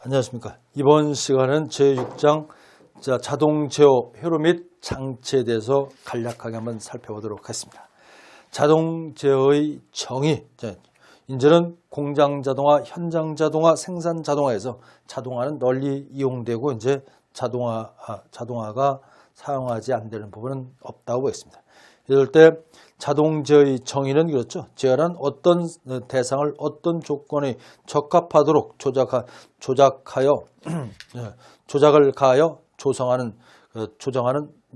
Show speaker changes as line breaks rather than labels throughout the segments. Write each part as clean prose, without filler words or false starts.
안녕하십니까. 이번 시간은 제6장 자동 제어 회로 및 장치에 대해서 간략하게 한번 살펴보도록 하겠습니다. 자동 제어의 정의, 이제는 공장 자동화, 현장 자동화, 생산 자동화에서 자동화는 널리 이용되고 이제 자동화가 사용하지 안 되는 부분은 없다고 보겠습니다. 이럴 때 자동 제어의 정의는 그렇죠. 제어란 어떤 대상을 어떤 조건에 적합하도록 조작을 가하여 조정하는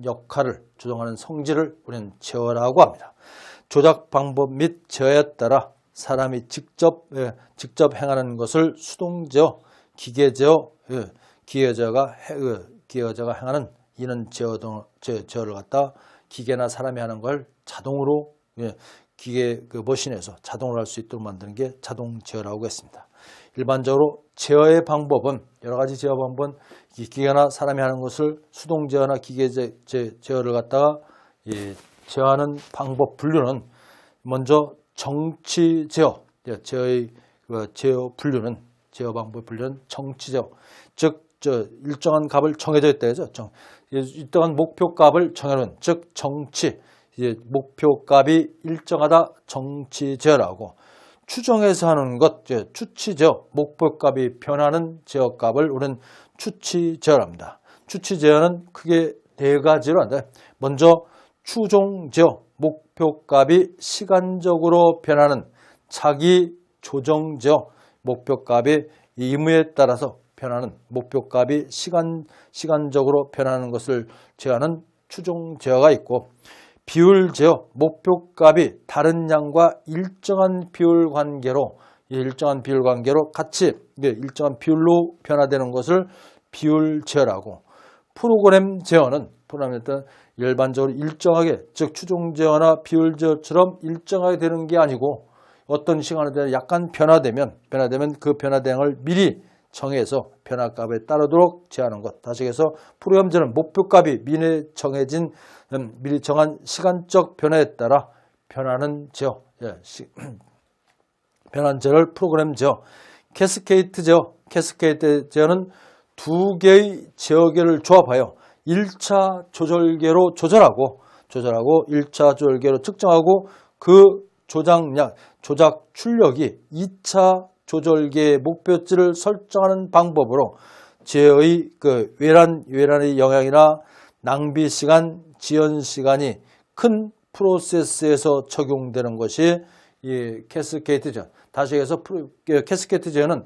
역할을, 조정하는 성질을 우리는 제어라고 합니다. 조작 방법 및 제어에 따라 사람이 직접 행하는 것을 수동 제어, 기계 제어, 기계제어가 행하는 이는 제어를 갖다 기계나 사람이 하는 걸 자동으로 기계 머신에서 자동으로 할 수 있도록 만드는 게 자동 제어라고 했습니다. 일반적으로 제어의 방법은 여러 가지 제어 방법은 기계나 사람이 하는 것을 수동 제어나 기계 제어를 갖다가 제어하는 방법 분류는 먼저 정치 제어, 제어의 제어 방법 분류는 정치 제어, 즉 일정한 값을 정해져 있다 해서 일정한 목표 값을 정해놓은 즉 정치, 목표 값이 일정하다 정치 제어라고, 추정해서 하는 것 추치 제어, 목표 값이 변하는 제어 값을 우리는 추치 제어랍니다. 추치 제어는 크게 네 가지로 한다. 먼저 추종 제어, 목표 값이 시간적으로 변하는 차기 조정 제어, 목표 값이 의무에 따라서 변하는 목표 값이 시간적으로 변하는 것을 제어하는 추종 제어가 있고, 비율 제어, 목표 값이 다른 양과 일정한 비율 관계로 같이 일정한 비율로 변화되는 것을 비율 제어라고, 프로그램 제어는 일반적으로 일정하게, 즉 추종 제어나 비율 제어처럼 일정하게 되는 게 아니고 어떤 시간에 대해 약간 변화되면 그 변화대응을 미리 정해서 변화값에 따르도록 제어하는 것. 다시 해서 프로그램 제어는 목표값이 미리 정한 시간적 변화에 따라 변하는 제어, 변한 제어를 프로그램 제어. 캐스케이드 제어는 두 개의 제어계를 조합하여 1차 조절계로 조절하고 1차 조절계로 측정하고 그 조작 출력이 2차 조절계의 목표치를 설정하는 방법으로 제어의 외란의 영향이나 낭비 시간, 지연 시간이 큰 프로세스에서 적용되는 것이 이 캐스케이드 제어. 다시 해서 캐스케이드 제어는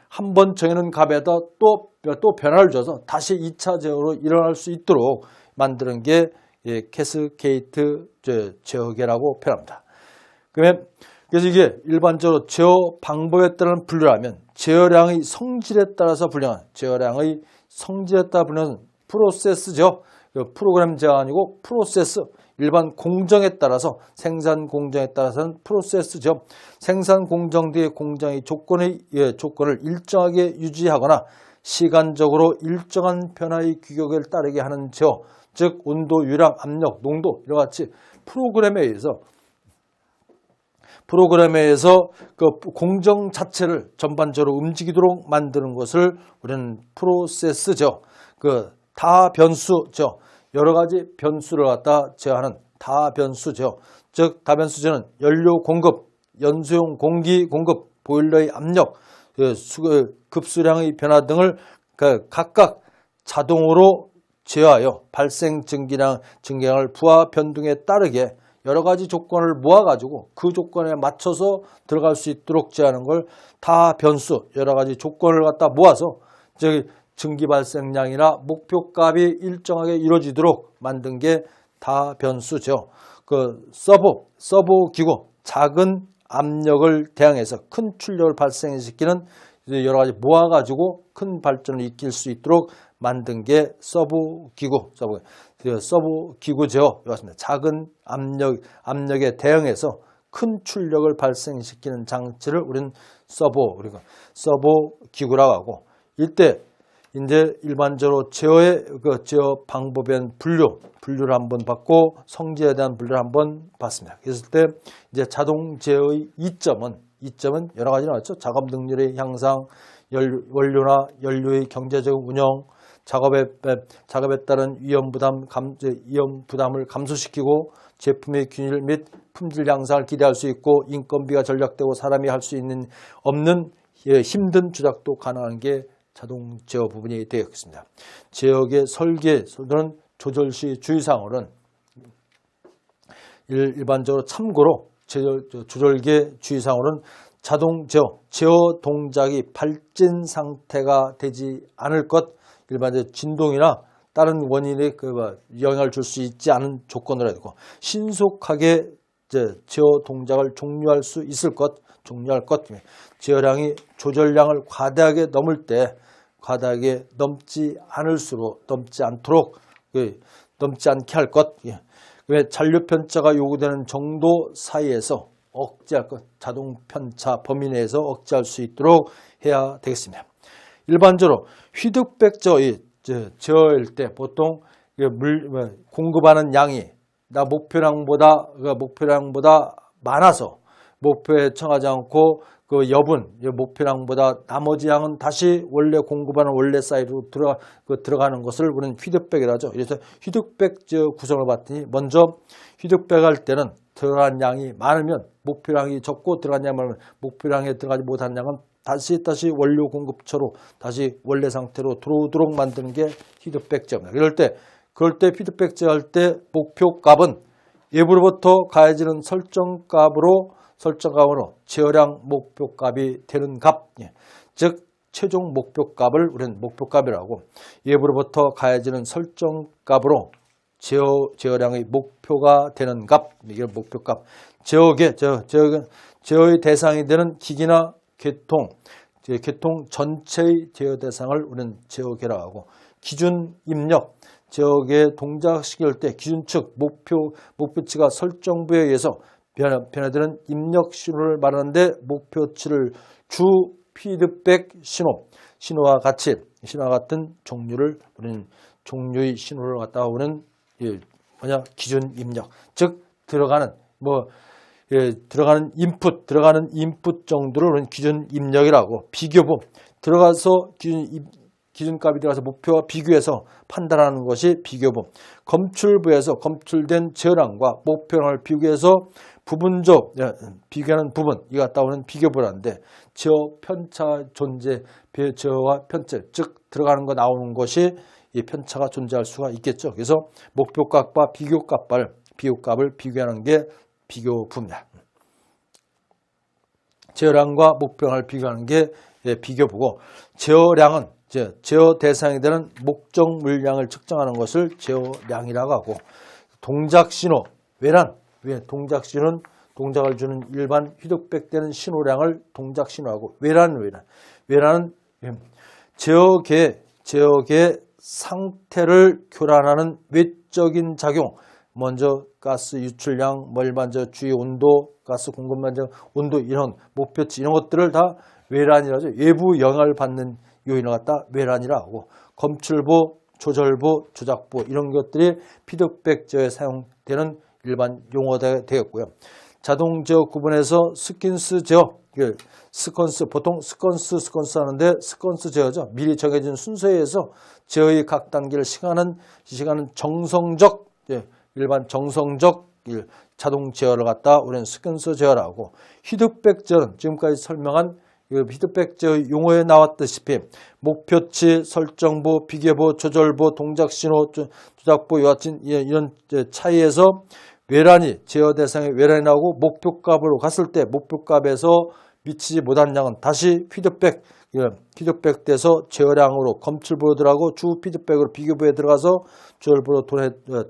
한 번 정해놓은 값에다 또 변화를 줘서 다시 2차 제어로 일어날 수 있도록 만드는 게 캐스케이드 제어계라고 표현합니다. 그래서 이게 일반적으로 제어 방법에 따른 분류라면 제어량의 성질에 따라서 분류하는 프로세스 제어, 프로그램 제어가 아니고 프로세스, 일반 공정에 따라서 생산 공정에 따라서는 프로세스 제어, 생산 공정 뒤의 공정의 조건을 일정하게 유지하거나 시간적으로 일정한 변화의 규격을 따르게 하는 제어, 즉 온도, 유량, 압력, 농도 이와 같이 프로그램에 의해서 그 공정 자체를 전반적으로 움직이도록 만드는 것을 우리는 프로세스 제어, 다변수 제어, 여러 가지 변수를 갖다 제어하는 다변수 제어, 즉 다변수 제어는 연료 공급, 연소용 공기 공급, 보일러의 압력, 급수량의 변화 등을 각각 자동으로 제어하여 발생 증기량을 부하 변동에 따르게 여러 가지 조건을 모아가지고 그 조건에 맞춰서 들어갈 수 있도록 제어하는 걸 다변수, 여러 가지 조건을 갖다 모아서 증기 발생량이나 목표값이 일정하게 이루어지도록 만든 게 다변수 제어. 서버 기구, 작은 압력을 대항해서 큰 출력을 발생시키는 여러 가지 모아가지고 큰 발전을 일으킬 수 있도록 만든 게 서버 기구 제어 이렇습니다. 작은 압력에 대응해서 큰 출력을 발생시키는 장치를 우리는 서버 기구라고 하고, 이때 이제 일반적으로 제어의 제어 방법에 대한 분류를 한번 봤고 성질에 대한 분류를 한번 봤습니다. 그랬을 때 이제 자동 제어의 이점은 여러 가지 나왔죠. 작업 능률의 향상, 원료나 연료의 경제적 운영, 작업에 따른 위험 부담을 감소시키고 제품의 균일 및 품질 향상을 기대할 수 있고 인건비가 절약되고 사람이 할 수 없는 힘든 조작도 가능한 게 자동 제어 부분이 되겠습니다. 제어의 설계 또는 조절 시 주의사항은 일반적으로 참고로 조절계 주의사항으로는 자동 제어 동작이 발진 상태가 되지 않을 것, 일반적으로 진동이나 다른 원인에 영향을 줄 수 있지 않은 조건으로 해야 되고, 신속하게 제어 동작을 종료할 수 있을 것, 제어량이 조절량을 과다하게 넘을 때, 과다하게 넘지 않게 할 것, 잔류 편차가 요구되는 정도 사이에서 억제할 것, 자동 편차 범위 내에서 억제할 수 있도록 해야 되겠습니다. 일반적으로 휘드백 제어일 때 보통 공급하는 양이 목표량보다 많아서 목표에 청하지 않고 그 여분 목표량보다 나머지 양은 다시 원래 공급하는 원래 사이즈로 들어가는 것을 우리는 휘드백이라고 하죠. 그래서 휘드백 구성을 봤더니 먼저 휘드백 할 때는 들어간 양이 많으면 목표량이 적고 들어간 양이 많으면 목표량에 들어가지 못한 양은 다시 원료 공급처로 다시 원래 상태로 들어오도록 만드는 게 휘드백 제어입니다. 그럴 때 휘드백 제어할 때 목표값은 외부로부터 가해지는 설정값으로 제어량 목표값이 되는 값, 즉 최종 목표값을 우리는 목표값이라고, 외부로부터 가해지는 설정값으로 제어량의 목표가 되는 값, 이게 목표값. 제어의 대상이 되는 기기나 계통 전체의 제어 대상을 우리는 제어계라고 하고, 기준 입력, 제어계 동작시킬 때 기준측 목표치가 설정부에 의해서 변화되는 입력 신호를 말하는데, 목표치를 주 피드백 신호와 같은 종류를 우리는 종류의 신호를 갖다가 우리는 기준 입력, 즉 들어가는 인풋 정도를 우리는 기준 입력이라고, 비교부 들어가서 기준값이 들어가서 목표와 비교해서 판단하는 것이 비교부, 검출부에서 검출된 제어량과 목표량을 비교해서 비교하는 부분, 이거 갖다 오는 비교부라는데, 제어 편차 존재, 제어와 편차, 즉 들어가는 거 나오는 것이 이 편차가 존재할 수가 있겠죠. 그래서 목표값과 비교값을 비교하는 게 비교부입니다. 제어량과 목표량을 비교하는 게 비교부고, 제어량은 제어 대상이 되는 목적 물량을 측정하는 것을 제어량이라고 하고, 동작 신호, 동작 신호는 동작을 주는 일반 휘드백되는 신호량을 동작 신호하고, 외란은 제어계의 상태를 교란하는 외적인 작용, 먼저 가스 유출량, 주위 온도, 가스 공급 온도, 이런 목표치 이런 것들을 다 외란이라죠. 외부 영향을 받는 요인을 갖다 외란이라 하고, 검출부, 조절부, 조작부 이런 것들이 피드백 제어에 사용되는 일반 용어가 되겠고요. 자동 제어 구분에서 스퀀스 제어, 보통 스퀀스 하는데 스퀀스 제어죠. 미리 정해진 순서에 의해서 제어의 각 단계를 시간은 정성적, 일반 정성적 자동 제어를 갖다 우리는 스퀀스 제어라고, 휘드백 제어는 지금까지 설명한 휘드백 제어 용어에 나왔다시피 목표치, 설정부, 비교부, 조절부, 동작신호, 조작부 이런 차이에서 제어 대상의 외란이 나오고, 목표값으로 갔을 때 목표값에서 미치지 못한 양은 다시 휘드백 돼서 제어량으로 검출부로 들어가고, 주 피드백으로 비교부에 들어가서 조절부로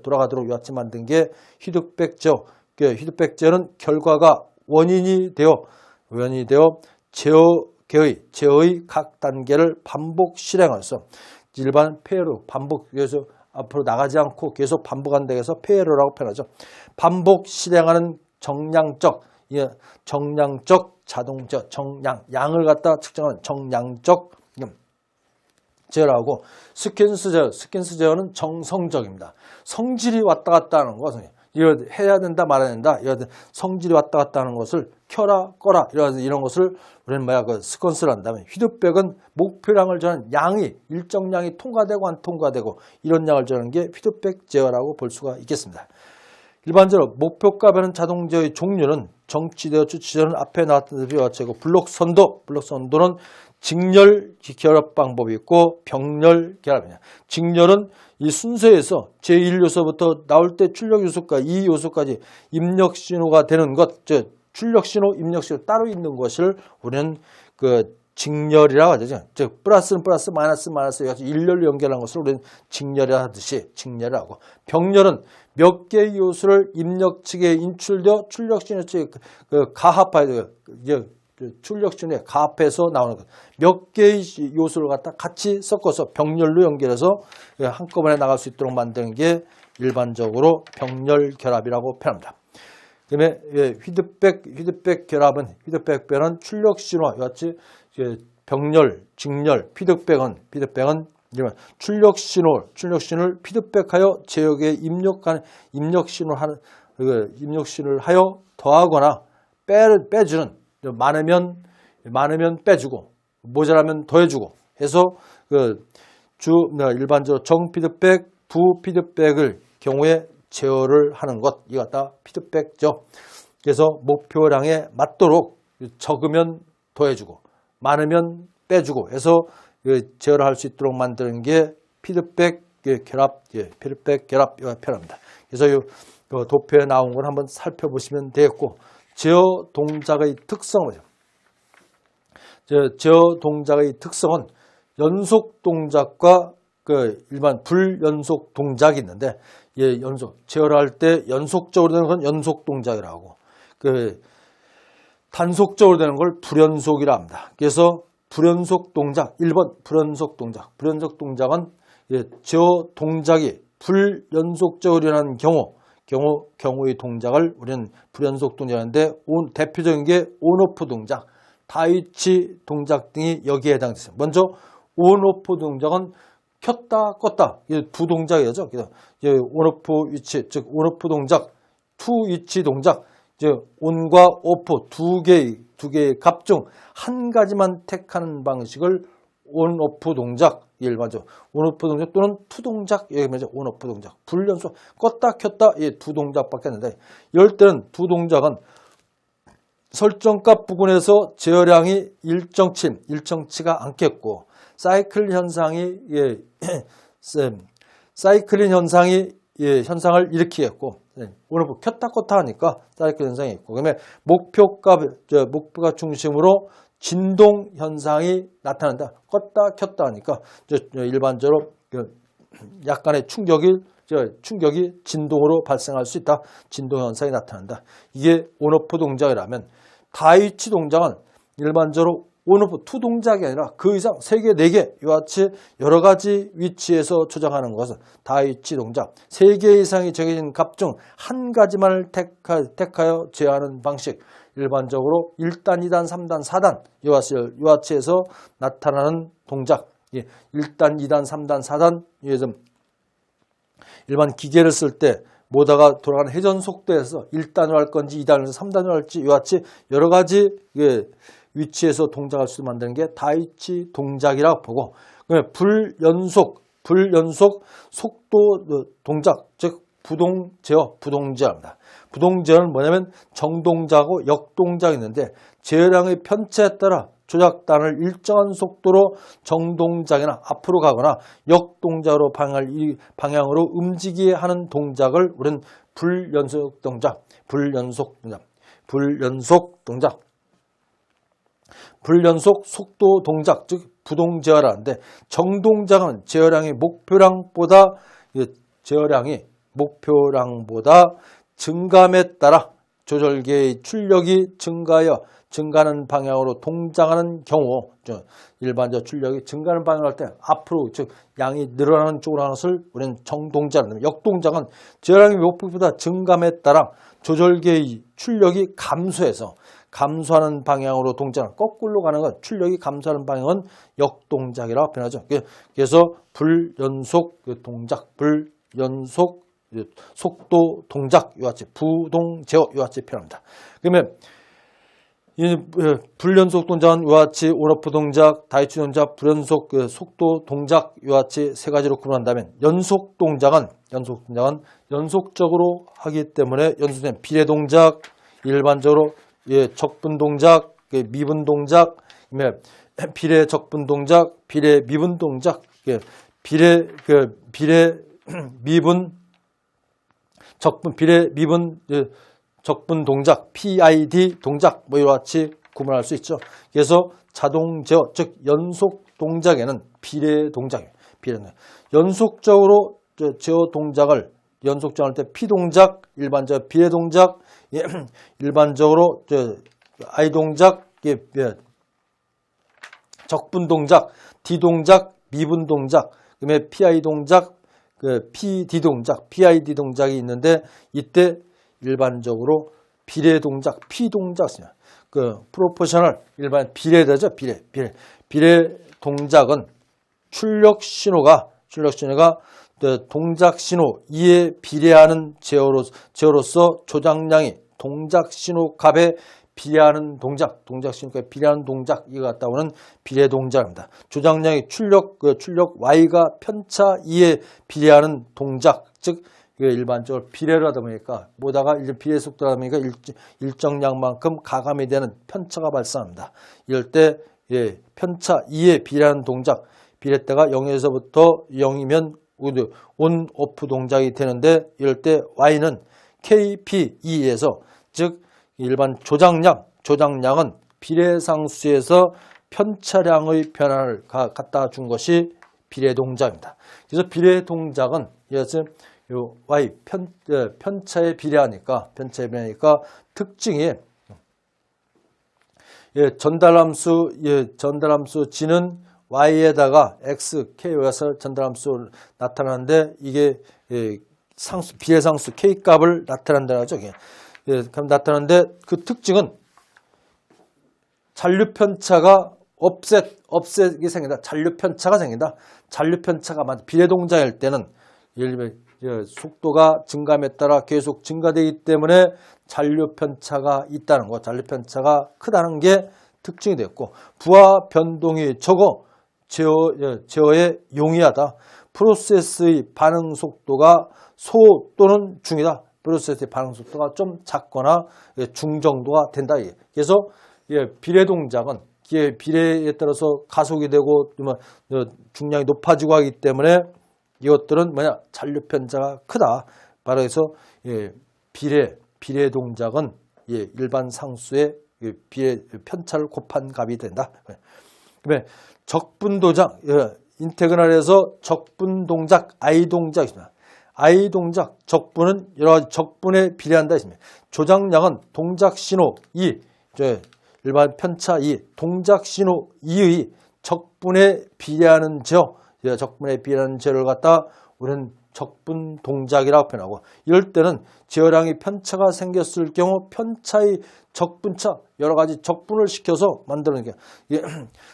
돌아가도록 이같이 만든 게 휘드백 제어. 휘드백 제어는 결과가 원인이 되어 제어의 각 단계를 반복 실행해서, 일반 폐해로 반복해서 앞으로 나가지 않고 계속 반복한다고 해서 폐해로라고 표현하죠. 반복 실행하는 정량적 자동 제어, 양을 갖다 측정하는 정량적 제어라고, 스퀀스 제어는 정성적입니다. 성질이 왔다 갔다 하는 거, 이거 해야 된다 말아야 된다. 성질이 왔다 갔다 하는 것을 켜라 꺼라 이런 것을 우리는 그 스퀀스를 한다면, 피드백은 목표량을 저는 양이 일정량이 통과되고 안 통과되고 이런 양을 저는 게 피드백 제어라고 볼 수가 있겠습니다. 일반적으로 목표값에는 자동 제어의 종류는 정치되어 주치자는 앞에 나왔던 대로 제고 블록선도는 직렬 결합 방법이 있고 병렬 결합이냐. 직렬은 이 순서에서 제1요소부터 나올 때 출력 요소까지 2요소까지 입력 신호가 되는 것, 즉 출력 신호, 입력 신호 따로 있는 것을 우리는 그 직렬이라고 하죠. 즉 플러스는 플러스, 마이너스 일렬로 연결한 것을 우리는 직렬이라 하듯이 직렬이라고. 병렬은 몇 개의 요소를 입력 측에 인출되어 출력 신호 측에 가합하여 출력 신호에 가합해서 나오는 것. 몇 개의 요소를 갖다 같이 섞어서 병렬로 연결해서 한꺼번에 나갈 수 있도록 만드는 게 일반적으로 병렬 결합이라고 표현합니다. 그다음에 피드백 결합은 피드백은 출력 신호와 같이 병렬, 직렬, 피드백은 출력 신호를 피드백하여 제역에 입력 신호를 하여 더하거나 빼주는, 많으면 빼주고 모자라면 더해주고 해서 일반적으로 정 피드백, 부 피드백을 경우에 제어를 하는 것, 이거 다 피드백죠. 그래서 목표량에 맞도록 적으면 더해주고 많으면 빼주고 해서 제어를 할 수 있도록 만드는 게 피드백 결합, 피드백 결합 표현합니다. 그래서 이 도표에 나온 걸 한번 살펴보시면 되겠고, 제어 동작의 특성은 연속 동작과 일반 불연속 동작이 있는데, 제어를 할 때 연속적으로 되는 건 연속 동작이라고, 단속적으로 되는 걸 불연속이라 합니다. 그래서 불연속 동작, 1번 불연속 동작은 제어 동작이 불연속적으로 일어나는 경우의 동작을 우리는 불연속 동작인데, 대표적인 게 온오프 동작, 다이치 동작 등이 여기에 해당됩니다. 먼저 온오프 동작은 켰다 껐다, 두 동작이죠. 온오프 위치, 즉 온오프 동작, 투 위치 동작, 온과 오프 두 개의 값 중 한 가지만 택하는 방식을 온오프 동작, 일반적으로 온오프 동작 또는 투 동작, 여기 먼저 온오프 동작, 불연속 껐다 켰다, 두 동작밖에 없는데, 이럴 때는 두 동작은 설정값 부분에서 제어량이 일정치가 않겠고, 사이클 현상이 현상을 일으키겠고, 온오프 켰다 껐다 하니까 사이클 현상이 있고, 그다음에 목표가 중심으로 진동 현상이 나타난다. 껐다 켰다 하니까 일반적으로 약간의 충격이 진동으로 발생할 수 있다. 진동 현상이 나타난다. 이게 온오프 동작이라면, 다이치 동작은 일반적으로 온오프 투 동작이 아니라 그 이상 3개, 4개 이와 같이 여러 가지 위치에서 조정하는 것은 다이치 동작. 3개 이상이 정해진 값 중 한 가지만을 택하여 제어하는 방식. 일반적으로 1단, 2단, 3단, 4단 이와 같이 해서 나타나는 동작. 1단, 2단, 3단, 4단 일반 기계를 쓸 때 모터가 돌아가는 회전 속도에서 1단으로 할 건지 2단으로 3단으로 할지 이와 같이 여러 가지 위치에서 동작할 수 있게 만드는 게 다이치 동작이라고 보고, 불연속 속도 동작, 즉 부동제어입니다. 부동제어는 뭐냐면 정동작하고 역동작이 있는데, 제어량의 편차에 따라 조작단을 일정한 속도로 정동작이나 앞으로 가거나 역동작으로 방향으로 움직이게 하는 동작을 우리는 불연속 동작, 불연속 속도 동작, 즉 부동제어라는데, 정동작은 제어량이 목표량보다 증감에 따라 조절계의 출력이 증가하는 방향으로 동작하는 경우, 일반적 출력이 증가하는 방향을 할 때 앞으로, 즉 양이 늘어나는 쪽으로 하는 것을 우리는 정동작을 합니다. 역동작은 제어량이 목표보다 증감에 따라 조절계의 출력이 감소하는 방향으로 동작을, 거꾸로 가는 것, 출력이 감소하는 방향은 역동작이라고 표현하죠. 그래서 불연속 동작, 불연속 속도, 동작, 이와 같이 부동, 제어 이와 같이 표현합니다. 그러면 이 불연속 동작은 이와 같이 온오프 동작, 다이치 동작, 불연속 속도 동작 이와 같이 세 가지로 구분한다면 연속 동작은 연속적으로 하기 때문에 연속된 비례 동작, 일반적으로 적분 동작, 미분 동작, 비례 적분 동작, 비례 미분 동작, 비례 미분 적분 비례 미분 적분 동작, PID 동작 뭐 이와 같이 구분할 수 있죠. 그래서 자동 제어, 즉 연속 동작에는 비례 동작이에요. 연속적으로 제어 동작을 연속적으로 할 때 P 동작, 일반적 비례 동작, 일반적으로 I 동작, 적분 동작, D 동작, 미분 동작, 그다음에 PI 동작, PD 동작, PID 동작이 있는데 이때 일반적으로 비례 동작, P 동작 쓰냐. 프로포셔널 일반 비례되죠. 비례 동작은 출력 신호가 동작 신호 2에 비례하는 제어로서 조작량이 동작 신호 값에 비례하는 동작 신호값에 비례하는 동작 이거 갖다 오는 비례 동작입니다. 조작량이 출력 Y가 편차 2에 비례하는 동작, 즉 일반적으로 비례를 하다 보니까 모다가 비례 속도가 하다 보니까 일정량만큼 가감이 되는 편차가 발생합니다. 이럴 때 편차 2에 비례하는 동작, 비례대가 0에서부터 0이면 온 오프 동작이 되는데 이럴 때 Y는 KP2에서 즉 일반 조작량은 비례상수에서 편차량의 변화를 갖다 준 것이 비례 동작입니다. 그래서 비례 동작은 요 Y 편차에 비례하니까 특징이 전달함수 G는 Y에다가 X, K에서 전달함수 나타나는데 이게 비례상수 K 값을 나타낸다는 거죠. 그럼 나타나는데 그 특징은 잔류 편차가 업셋이 생긴다. 잔류 편차가 생긴다. 잔류 편차가 비례 동작일 때는 예를 들면 속도가 증감에 따라 계속 증가되기 때문에 잔류 편차가 있다는 거, 잔류 편차가 크다는 게 특징이 됐고, 부하 변동이 적어 제어에 용이하다. 프로세스의 반응 속도가 소 또는 중이다. 프로세스의 반응 속도가 좀 작거나 중 정도가 된다. 그래서 비례 동작은 비례에 따라서 가속이 되고 중량이 높아지고 하기 때문에 이것들은 잔류 편차가 크다. 바로 해서 비례 동작은 일반 상수의 비례 편차를 곱한 값이 된다. 그다음에 적분 동작, 인테그랄에서 적분 동작, I 동작입니다. I 동작, 적분은 여러 가지 적분에 비례한다 있습니다. 조작량은 동작 신호 2, 일반 편차 2, 동작 신호 2의 적분에 비례하는 적분에 비례하는 제어를 갖다 우리는 적분 동작이라고 표현하고, 이럴 때는 제어량이 편차가 생겼을 경우 편차의 적분차, 여러 가지 적분을 시켜서 만드는 게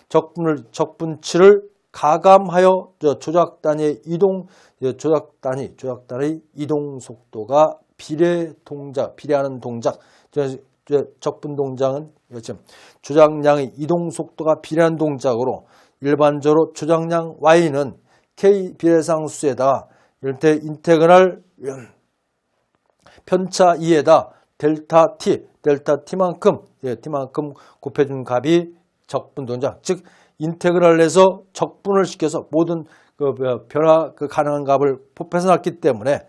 적분치를 가감하여 조작 단위의 이동 속도가 비례하는 동작, 적분 동작은 조작량의 이동 속도가 비례하는 동작으로 일반적으로 조작량 Y는 K 비례상수에다가 이럴 때 인테그랄 편차 2에다 델타 T만큼 곱해준 값이 적분 동작, 즉 인테그랄에서 적분을 시켜서 모든 변화 가능한 값을 곱해서 놨기 때문에